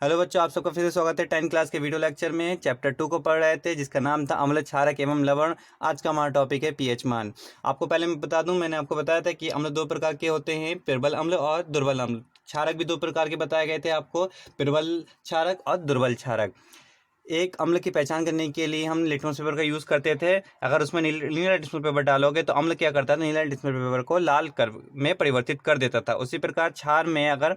Hello बच्चों, आप सबका फिर से स्वागत है 10th क्लास के वीडियो लेक्चर में। चैप्टर 2 को पढ़ रहे थे जिसका नाम था अम्ल, क्षारक एवं लवण। आज का हमारा टॉपिक है पीएच मान। आपको पहले मैं बता दूं, मैंने आपको बताया था कि अम्ल दो प्रकार के होते हैं, प्रबल अम्ल और दुर्बल अम्ल। क्षारक भी दो प्रकार के बताए गए थे आपको, प्रबल क्षारक और दुर्बल क्षारक। एक अम्ल की पहचान करने के लिए हम लिटमस पेपर का यूज़ करते थे। अगर उसमें नीला लिटमस पेपर डालोगे तो अम्ल क्या करता था, नीला लिटमस पेपर को लाल कर में परिवर्तित कर देता था। उसी प्रकार क्षार में अगर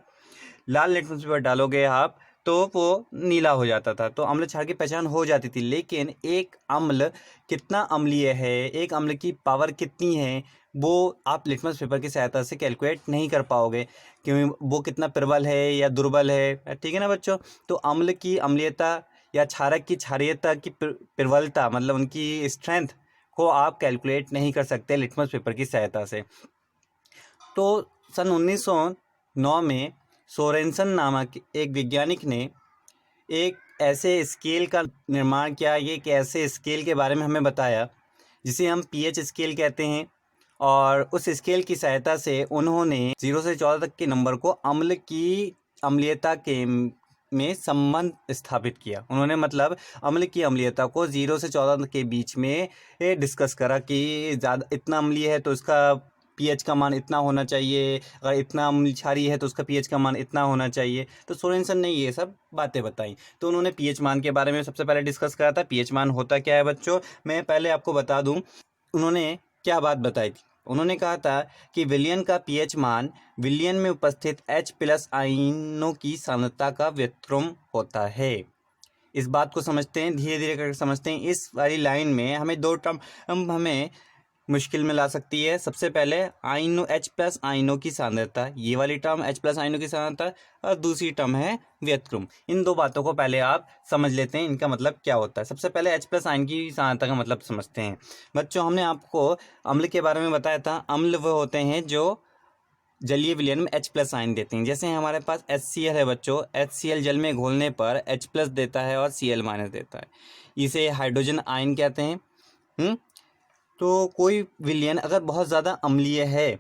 लाल लिटमस पेपर डालोगे आप तो वो नीला हो जाता था, तो अम्ल क्षार की पहचान हो जाती थी। लेकिन एक अम्ल कितना अम्लीय है, एक अम्ल की पावर कितनी है, वो आप लिटमस पेपर की सहायता से कैलकुलेट नहीं कर पाओगे, क्योंकि वो कितना प्रबल है या दुर्बल है। ठीक है ना बच्चों। तो अम्ल की अम्लीयता या क्षारक की क्षारीयता की प्रबलता, मतलब उनकी स्ट्रेंथ को आप कैलकुलेट नहीं कर सकते लिटमस पेपर की सहायता से। तो सन 1909 में सोरेनसन नामक एक वैज्ञानिक ने एक ऐसे स्केल का निर्माण किया, ये एक ऐसे स्केल के बारे में हमें बताया जिसे हम पीएच स्केल कहते हैं। और उस स्केल की सहायता से उन्होंने 0 से 14 तक के नंबर को अम्ल की अम्लीयता के में संबंध स्थापित किया। उन्होंने मतलब अम्ल की अम्लीयता को 0 से 14 के बीच में डिस्कस करा कि ज़्यादा इतना अम्लीय है तो इसका पीएच का मान इतना होना चाहिए, अगर इतना अम्ल क्षारीय है तो उसका पीएच का मान इतना होना चाहिए। तो सोरेनसन ने ये सब बातें बताई। तो उन्होंने पीएच मान के बारे में सबसे पहले डिस्कस करा था। पीएच मान होता क्या है बच्चों, मैं पहले आपको बता दूं उन्होंने क्या बात बताई थी। उन्होंने कहा था कि विलयन का पीएच मान विलयन में उपस्थित H+ आयनों की सांद्रता का व्युत्क्रम होता है। इस बात को समझते हैं, धीरे धीरे करके समझते हैं। इस वाली लाइन में हमें दो टर्म हमें मुश्किल में ला सकती है। सबसे पहले आयनों H+ आयनों की सांद्रता, ये वाली टर्म H+ आयनों की सांद्रता, और दूसरी टर्म है व्युत्क्रम। इन दो बातों को पहले आप समझ लेते हैं, इनका मतलब क्या होता है। सबसे पहले H+ आयन की सांद्रता का मतलब समझते हैं। बच्चों, हमने आपको अम्ल के बारे में बताया था। अम्ल वो होते हैं जो जलीय विलयन में H+ आयन देते हैं। जैसे हमारे पास HCl है बच्चों, HCl जल में घोलने पर H+ देता है और Cl- देता है। इसे हाइड्रोजन आयन कहते हैं। तो कोई विलयन अगर बहुत ज़्यादा अम्लीय है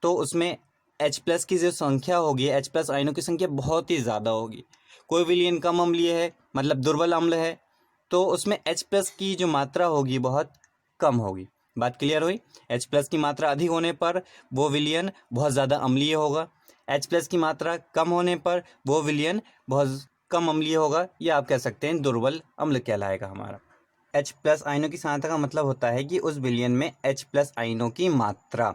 तो उसमें H+ की जो संख्या होगी, H+ आयनों की संख्या बहुत ही ज़्यादा होगी। कोई विलयन कम अम्लीय है, मतलब दुर्बल अम्ल है, तो उसमें H+ की जो मात्रा होगी बहुत कम होगी। बात क्लियर हुई। H+ की मात्रा अधिक होने पर वो विलयन बहुत ज़्यादा अम्लीय होगा, H+ की मात्रा कम होने पर वो विलयन बहुत कम अम्लीय होगा, या आप कह सकते हैं दुर्बल अम्ल कहलाएगा हमारा। H+ आयनों की सांद्रता का मतलब होता है कि उस विलयन में H+ आयनों की मात्रा,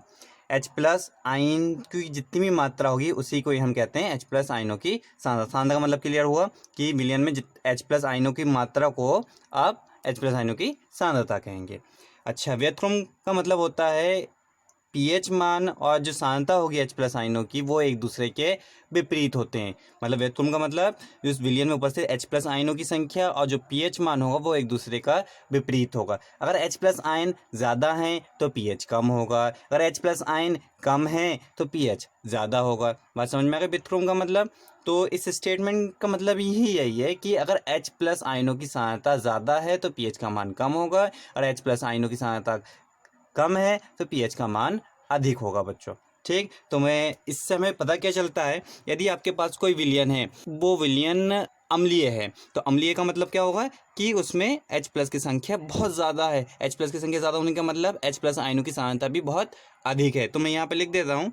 H+ आयन की जितनी भी मात्रा होगी उसी को ही हम कहते हैं H+ आयनों की सांद्रता। सांद्रता का मतलब क्लियर हुआ कि विलयन में H+ आयनों की मात्रा को आप H+ आयनों की सांद्रता कहेंगे। अच्छा, व्युत्क्रम का मतलब होता है पीएच मान और जो सांद्रता होगी H+ आयनों की वो एक दूसरे के विपरीत होते हैं। मतलब व्युत्क्रम का मतलब उस विलयन में उपस्थित H+ आयनों की संख्या और जो पीएच मान होगा वो एक दूसरे का विपरीत होगा। अगर H+ आयन ज़्यादा हैं तो पीएच कम होगा, अगर H+ आयन कम हैं तो पीएच ज़्यादा होगा। बात समझ में आ गई व्युत्क्रम का मतलब। तो इस स्टेटमेंट का मतलब यही है कि अगर H+ आयनों की सांद्रता ज़्यादा है तो पीएच का मान कम होगा, और H+ आयनों की सांद्रता कम है तो पीएच का मान अधिक होगा बच्चों। ठीक, तो मैं इससे हमें पता क्या चलता है, यदि आपके पास कोई विलयन है, वो विलयन अम्लीय है, तो अम्लीय का मतलब क्या होगा कि उसमें H+ की संख्या बहुत ज़्यादा है। H+ की संख्या ज़्यादा होने का मतलब H+ आयनों की सांद्रता भी बहुत अधिक है। तो मैं यहाँ पे लिख देता हूँ,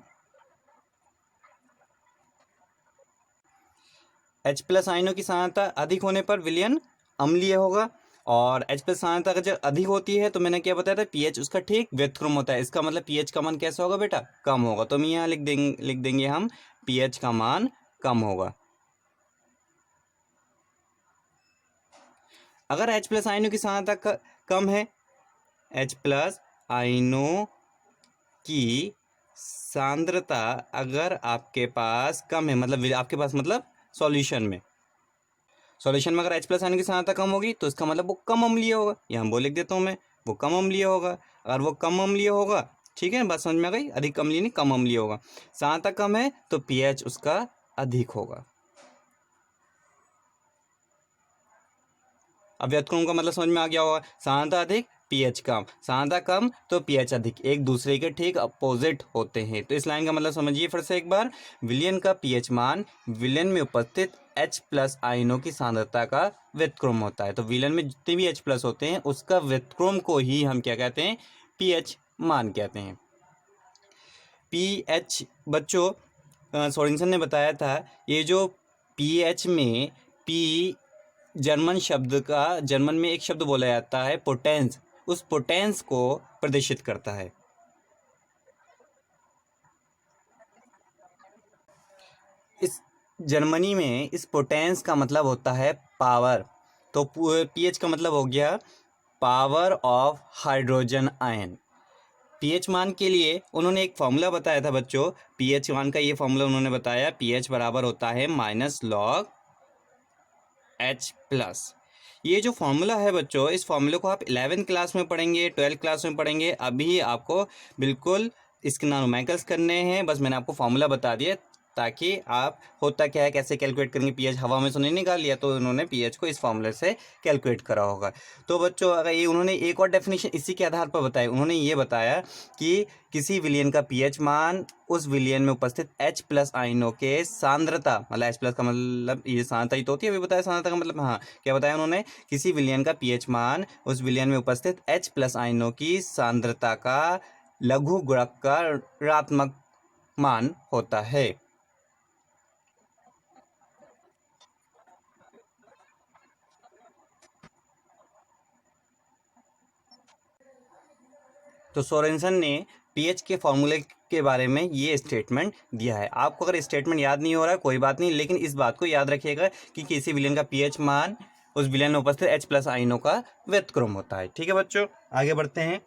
H+ आयनों की सांद्रता अधिक होने पर विलयन अम्लीय होगा, और H+ सांद्रता अगर जब अधिक होती है तो मैंने क्या बताया था, पीएच उसका ठीक व्युत्क्रम होता है। इसका मतलब पीएच का मान कैसा होगा बेटा, कम होगा। तो मैं यहाँ लिख देंगे हम पीएच का मान कम होगा। अगर H+ आयनों की सांद्रता कम है, H+ आयनों की सांद्रता अगर आपके पास कम है, मतलब आपके पास मतलब सॉल्यूशन में अगर H+ आयन की सांद्रता कम होगी तो इसका मतलब वो कम अम्लीय होगा। यहाँ वो लिख देता हूँ मैं, वो कम अम्लीय होगा। अगर वो कम अम्लीय होगा, ठीक है, बात समझ में आ गई, अधिक अम्लीय नहीं, कम अम्लीय होगा। सांद्रता कम है तो पीएच उसका अधिक होगा। अब व्युत्क्रम का मतलब समझ में आ गया होगा। सांद्रता अधिक, पीएच कम, सांद्रता कम तो पीएच अधिक, एक दूसरे के ठीक अपोजिट होते हैं। तो इस लाइन का मतलब समझिए फिर से एक बार, विलयन का पीएच मान विलयन में उपस्थित H प्लस आयनों की सांद्रता का व्युत्क्रम होता है। तो विलयन में जितने भी H प्लस होते हैं उसका व्युत्क्रम को ही हम क्या कहते हैं, pH मान कहते हैं। pH बच्चों सोरेनसन ने बताया था, ये जो pH में P जर्मन में एक शब्द बोला जाता है पोटेंस, उस पोटेंस को प्रदर्शित करता है। इस जर्मनी में इस पोटेंस का मतलब होता है पावर। तो pH का मतलब हो गया power of hydrogen ion. pH मान के लिए उन्होंने एक फॉर्मूला बताया था बच्चों, pH मान का ये फॉर्मूला उन्होंने बताया, pH बराबर होता है -log H प्लस। ये जो फॉर्मूला है बच्चों, इस फॉर्मूले को आप 11th क्लास में पढ़ेंगे, 12th क्लास में पढ़ेंगे। अभी आपको बिल्कुल इसके नॉमेकल्स करने हैं, बस मैंने आपको फॉर्मूला बता दिया ताकि आप होता क्या है कैसे कैलकुलेट करेंगे। pH हवा में से नहीं निकाल लिया, तो उन्होंने pH को इस फॉर्मूले से कैलकुलेट करा होगा। तो बच्चों अगर ये उन्होंने एक और डेफिनेशन इसी के आधार पर बताया, उन्होंने ये बताया कि किसी विलयन का pH मान उस विलयन में उपस्थित H प्लस आयनों के सांद्रता, मतलब H प्लस का मतलब ये सांद्रता ही तो होती है, अभी बताया सांद्रता का मतलब, हाँ क्या बताया उन्होंने, किसी विलयन का pH मान उस विलयन में उपस्थित H प्लस आयनों की सांद्रता का लघु गुणक का ऋणात्मक मान होता है। तो सोरेनसन ने pH के फॉर्मूले के बारे में ये स्टेटमेंट दिया है। आपको अगर स्टेटमेंट याद नहीं हो रहा है कोई बात नहीं, लेकिन इस बात को याद रखिएगा कि किसी विलयन का pH मान उस विलयन में उपस्थित H प्लस आयनों का व्युत्क्रम होता है। ठीक है बच्चों, आगे बढ़ते हैं।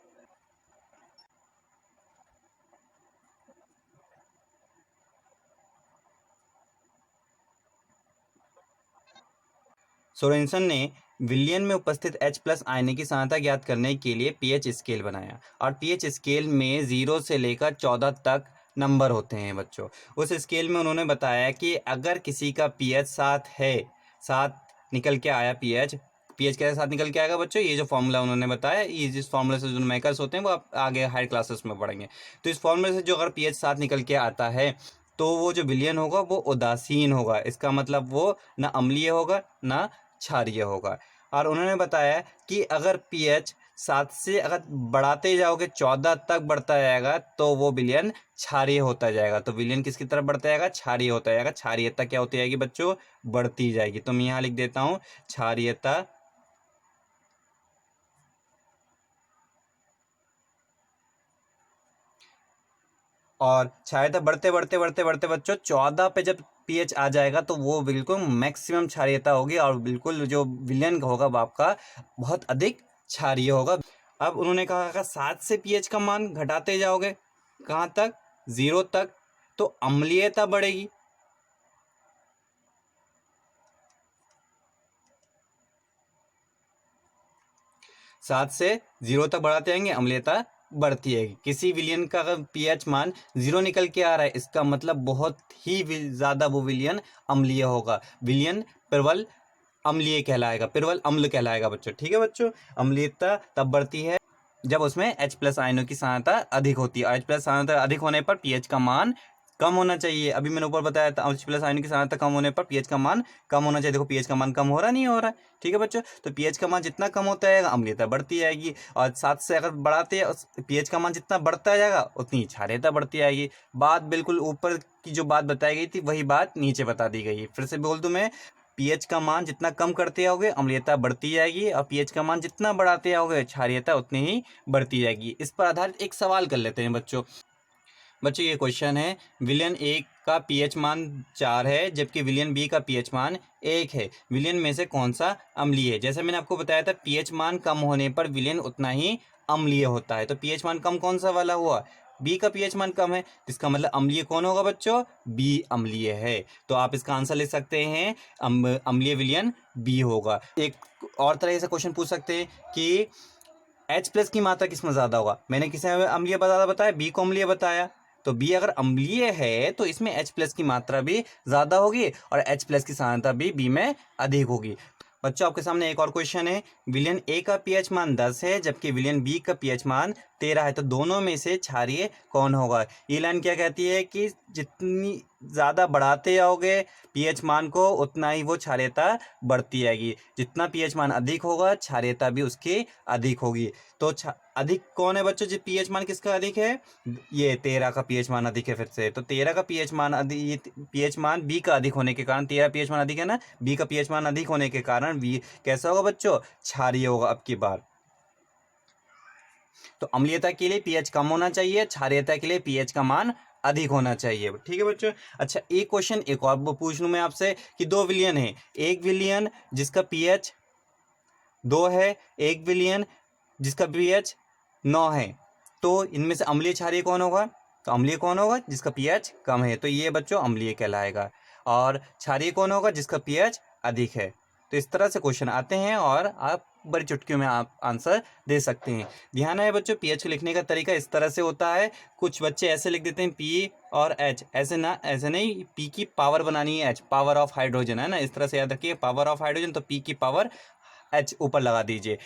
सोरेनसन ने विलयन में उपस्थित H प्लस आयन की सांद्रता ज्ञात करने के लिए pH स्केल बनाया, और pH स्केल में 0 से लेकर 14 तक नंबर होते हैं बच्चों। उस स्केल में उन्होंने बताया कि अगर किसी का pH 7 है, 7 निकल के आया pH कैसे 7 निकल के आएगा बच्चों, ये जो फॉर्मूला उन्होंने बताया, ये जिस फॉर्मूले से जो मेकर्स होते हैं वो आप आगे हायर क्लासेस में पढ़ेंगे। तो इस फॉर्मूले से जो अगर pH 7 निकल के आता है तो वो जो विलयन होगा वो उदासीन होगा, इसका मतलब वो ना अम्लीय होगा ना क्षारीय होगा। और उन्होंने बताया कि अगर pH 7 से अगर बढ़ाते जाओगे 14 तक बढ़ता जाएगा तो वो विलयन क्षारीय होता जाएगा। तो विलयन किसकी तरफ बढ़ता जाएगा, क्षारीय होता जाएगा। क्षारीयता क्या होती जाएगी बच्चों, बढ़ती जाएगी। तो मैं यहाँ लिख देता हूँ क्षारीयता और क्षारीयता बढ़ते बढ़ते बढ़ते बढ़ते बच्चों 14 पे जब pH आ जाएगा तो वो बिल्कुल मैक्सिमम क्षारीयता होगी, और बिल्कुल जो विलयन होगा वो आपका बहुत अधिक क्षारीय होगा। अब उन्होंने कहा कि 7 से pH का मान घटाते जाओगे कहाँ तक, 0 तक, तो अम्लीयता बढ़ेगी। सात से 0 तक बढ़ाते जाएंगे, अम्लीयता बढ़ती है। किसी विलयन का अगर pH मान 0 निकल के आ रहा है, इसका मतलब बहुत ही ज़्यादा वो विलयन अम्लीय होगा। विलयन प्रबल अम्लीय कहलाएगा, प्रबल अम्ल कहलाएगा बच्चों। ठीक है बच्चों, अम्लीयता तब बढ़ती है जब उसमें H प्लस आयनों की सांद्रता अधिक होती है। H प्लस सांद्रता अधिक होने पर pH का मान कम होना चाहिए। अभी मैंने ऊपर बताया था H प्लस आयन की सांद्रता कम होने पर pH का मान कम होना चाहिए। देखो pH का मान कम हो रहा नहीं हो रहा है। ठीक है बच्चों, तो pH का मान जितना कम होता जाएगा अम्लीयता बढ़ती जाएगी, और 7 से अगर बढ़ाते हैं pH का मान जितना बढ़ता जाएगा उतनी क्षारीयता बढ़ती जाएगी। बात बिल्कुल ऊपर की जो बात बताई गई थी वही बात नीचे बता दी गई है। फिर से बोल दूं मैं, pH का मान जितना कम करते जाओगे अम्लीयता बढ़ती जाएगी, और pH का मान जितना बढ़ाते जाओगे क्षारीयता उतनी ही बढ़ती जाएगी। इस पर आधारित एक सवाल कर लेते हैं बच्चों। ये क्वेश्चन है, विलयन ए का pH मान 4 है जबकि विलयन बी का pH मान 1 है। विलयन में से कौन सा अम्लीय है? जैसे मैंने आपको बताया था pH मान कम होने पर विलयन उतना ही अम्लीय होता है। तो pH मान कम कौन सा वाला हुआ, बी का pH मान कम है, इसका मतलब अम्लीय कौन होगा बच्चों, बी अम्लीय है। तो आप इसका आंसर लिख सकते हैं अम्लीय विलयन बी होगा। एक और तरह से क्वेश्चन पूछ सकते हैं कि H प्लस की मात्रा किसमें ज़्यादा होगा। मैंने किसे अम्लीय बताया, बी को अम्लीय बताया। तो बी अगर अम्लीय है तो इसमें H प्लस की मात्रा भी ज़्यादा होगी और H प्लस की सांद्रता भी बी में अधिक होगी। बच्चों आपके सामने एक और क्वेश्चन है, विलयन ए का pH मान 10 है जबकि विलयन बी का pH मान 13 है, तो दोनों में से क्षारीय कौन होगा। ये लाइन क्या कहती है कि जितनी ज़्यादा बढ़ाते जाओगे पीएच मान को, उतना ही वो क्षारीयता बढ़ती जाएगी। जितना पीएच मान अधिक होगा क्षारीयता भी उसकी अधिक होगी। तो अधिक कौन है बच्चों, जो पीएच मान किसका अधिक है, ये 13 का पीएच मान अधिक है। फिर से तो 13 का पीएच मान अधिक, पीएच मान बी का अधिक होने के कारण, 13 पीएच मान अधिक है ना, बी का पीएच मान अधिक होने के कारण बी कैसा होगा बच्चों, क्षारीय होगा अब की बार। तो अम्लीयता के लिए पीएच कम होना चाहिए, क्षारीयता के लिए पीएच का मान अधिक होना चाहिए। ठीक है बच्चों। अच्छा एक क्वेश्चन एक और पूछ लूँ मैं आपसे कि 2 विलियन है, एक विलियन जिसका पीएच 2 है, एक विलियन जिसका पीएच 9 है, तो इनमें से अम्लीय क्षारीय कौन होगा, तो अम्लीय कौन होगा जिसका पीएच कम है, तो ये बच्चों अम्लीय कहलाएगा। और क्षारीय कौन होगा जिसका पीएच अधिक है। तो इस तरह से क्वेश्चन आते हैं और आप बड़ी चुटकियों में आप आंसर दे सकते हैं। ध्यान है बच्चों, पीएच को लिखने का तरीका इस तरह से होता है। कुछ बच्चे ऐसे लिख देते हैं पी और एच, ऐसे ना, ऐसे नहीं, पी की पावर बनानी है एच, पावर ऑफ हाइड्रोजन है ना, इस तरह से याद रखिए, पावर ऑफ हाइड्रोजन तो पी की पावर एच ऊपर लगा दीजिए।